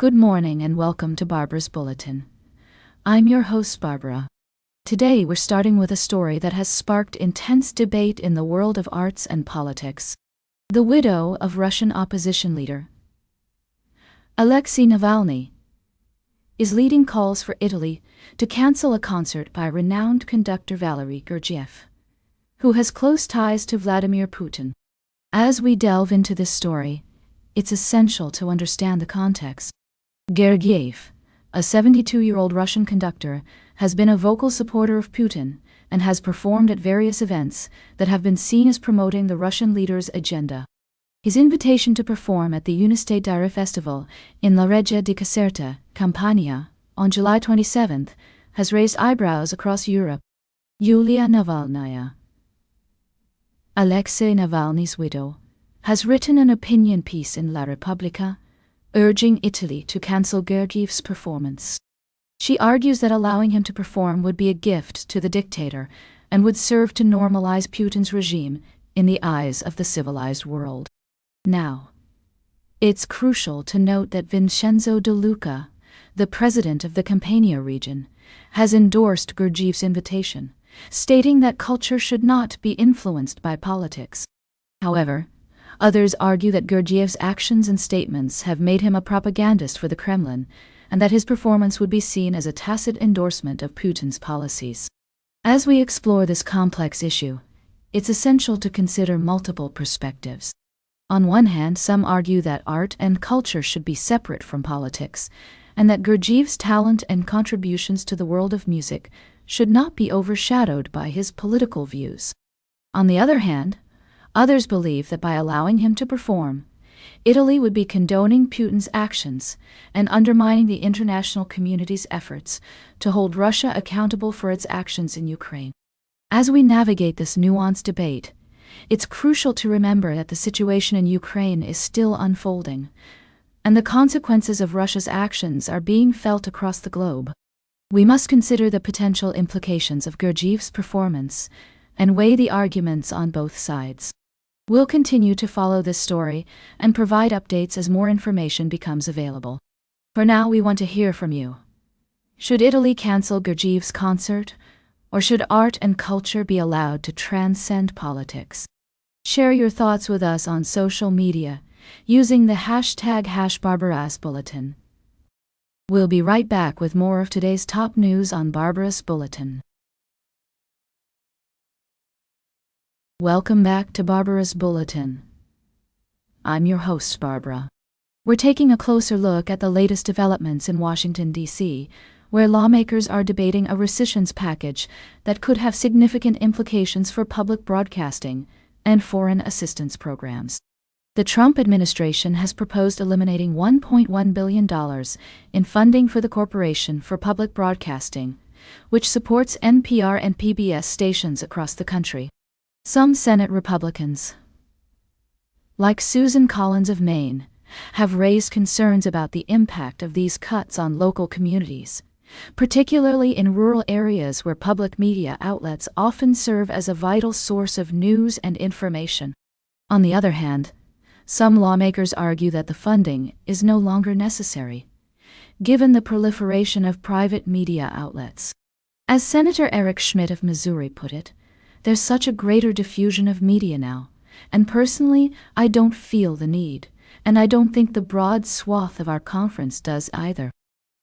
Good morning and welcome to Barbaras Bulletin. I'm your host, Barbara. Today we're starting with a story that has sparked intense debate in the world of arts and politics. The widow of Russian opposition leader Alexei Navalny is leading calls for Italy to cancel a concert by renowned conductor Valery Gergiev, who has close ties to Vladimir Putin. As we delve into this story, it's essential to understand the context. Gergiev, a 72-year-old Russian conductor, has been a vocal supporter of Putin and has performed at various events that have been seen as promoting the Russian leader's agenda. His invitation to perform at the Unistate Dire Festival in La Regia di Caserta, Campania, on July 27th, has raised eyebrows across Europe. Yulia Navalnaya, Alexei Navalny's widow, has written an opinion piece in La Repubblica, urging Italy to cancel Gergiev's performance. She argues that allowing him to perform would be a gift to the dictator and would serve to normalize Putin's regime in the eyes of the civilized world. Now, it's crucial to note that Vincenzo De Luca, the president of the Campania region, has endorsed Gergiev's invitation, stating that culture should not be influenced by politics. However, others argue that Gergiev's actions and statements have made him a propagandist for the Kremlin, and that his performance would be seen as a tacit endorsement of Putin's policies. As we explore this complex issue, it's essential to consider multiple perspectives. On one hand, some argue that art and culture should be separate from politics, and that Gergiev's talent and contributions to the world of music should not be overshadowed by his political views. On the other hand, others believe that by allowing him to perform, Italy would be condoning Putin's actions and undermining the international community's efforts to hold Russia accountable for its actions in Ukraine. As we navigate this nuanced debate, it's crucial to remember that the situation in Ukraine is still unfolding, and the consequences of Russia's actions are being felt across the globe. We must consider the potential implications of Gergiev's performance and weigh the arguments on both sides. We'll continue to follow this story and provide updates as more information becomes available. For now, we want to hear from you. Should Italy cancel Gergiev's concert, or should art and culture be allowed to transcend politics? Share your thoughts with us on social media using the hashtag #BarbarasBulletin. We'll be right back with more of today's top news on Barbaras Bulletin. Welcome back to Barbaras Bulletin. I'm your host, Barbara. We're taking a closer look at the latest developments in Washington, D.C., where lawmakers are debating a rescissions package that could have significant implications for public broadcasting and foreign assistance programs. The Trump administration has proposed eliminating $1.1 billion in funding for the Corporation for Public Broadcasting, which supports NPR and PBS stations across the country. Some Senate Republicans, like Susan Collins of Maine, have raised concerns about the impact of these cuts on local communities, particularly in rural areas where public media outlets often serve as a vital source of news and information. On the other hand, some lawmakers argue that the funding is no longer necessary, given the proliferation of private media outlets. As Senator Eric Schmidt of Missouri put it, "There's such a greater diffusion of media now, and personally, I don't feel the need, and I don't think the broad swath of our conference does either."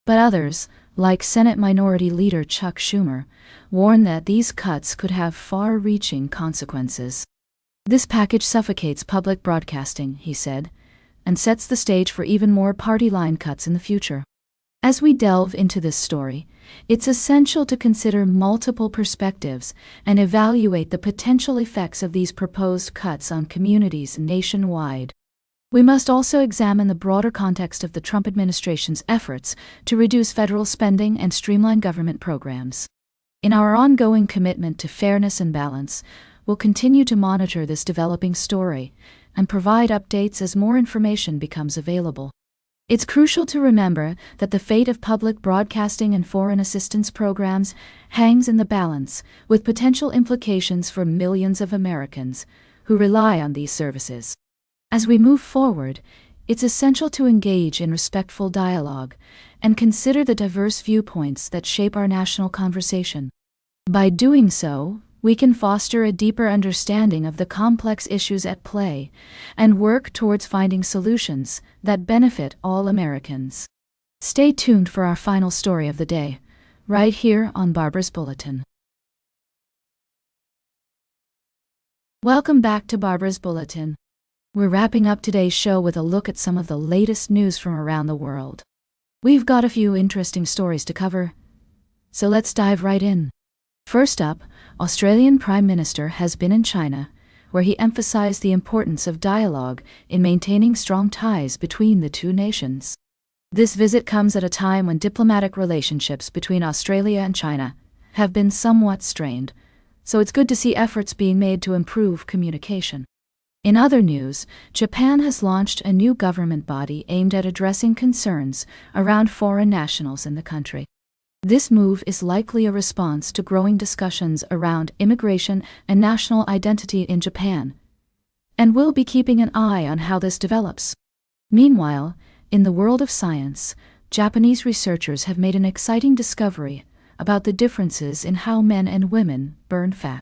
But others, like Senate Minority Leader Chuck Schumer, warn that these cuts could have far-reaching consequences. "This package suffocates public broadcasting," he said, and sets the stage for even more party line cuts in the future. As we delve into this story, it's essential to consider multiple perspectives and evaluate the potential effects of these proposed cuts on communities nationwide. We must also examine the broader context of the Trump administration's efforts to reduce federal spending and streamline government programs. In our ongoing commitment to fairness and balance, we'll continue to monitor this developing story and provide updates as more information becomes available. It's crucial to remember that the fate of public broadcasting and foreign assistance programs hangs in the balance, with potential implications for millions of Americans who rely on these services. As we move forward, It's essential to engage in respectful dialogue and consider the diverse viewpoints that shape our national conversation. By doing so, we can foster a deeper understanding of the complex issues at play and work towards finding solutions that benefit all Americans. Stay tuned for our final story of the day, right here on Barbaras Bulletin. Welcome back to Barbaras Bulletin. We're wrapping up today's show with a look at some of the latest news from around the world. We've got a few interesting stories to cover, so let's dive right in. First up, Australian Prime Minister has been in China, where he emphasized the importance of dialogue in maintaining strong ties between the two nations. This visit comes at a time when diplomatic relationships between Australia and China have been somewhat strained, so it's good to see efforts being made to improve communication. In other news, Japan has launched a new government body aimed at addressing concerns around foreign nationals in the country. This move is likely a response to growing discussions around immigration and national identity in Japan, and we'll be keeping an eye on how this develops. Meanwhile, in the world of science, Japanese researchers have made an exciting discovery about the differences in how men and women burn fat.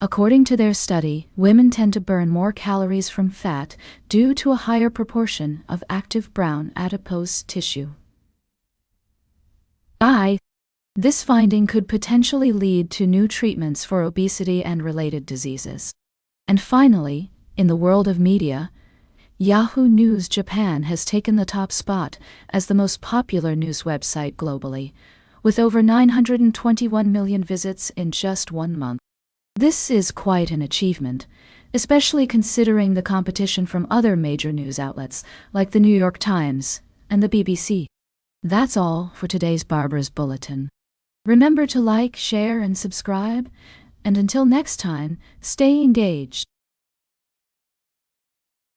According to their study, women tend to burn more calories from fat due to a higher proportion of active brown adipose tissue. This finding could potentially lead to new treatments for obesity and related diseases. And finally, in the world of media, Yahoo News Japan has taken the top spot as the most popular news website globally, with over 921 million visits in just 1 month. This is quite an achievement, especially considering the competition from other major news outlets like the New York Times and the BBC. That's all for today's Barbaras Bulletin. Remember to like, share, and subscribe, and until next time, stay engaged.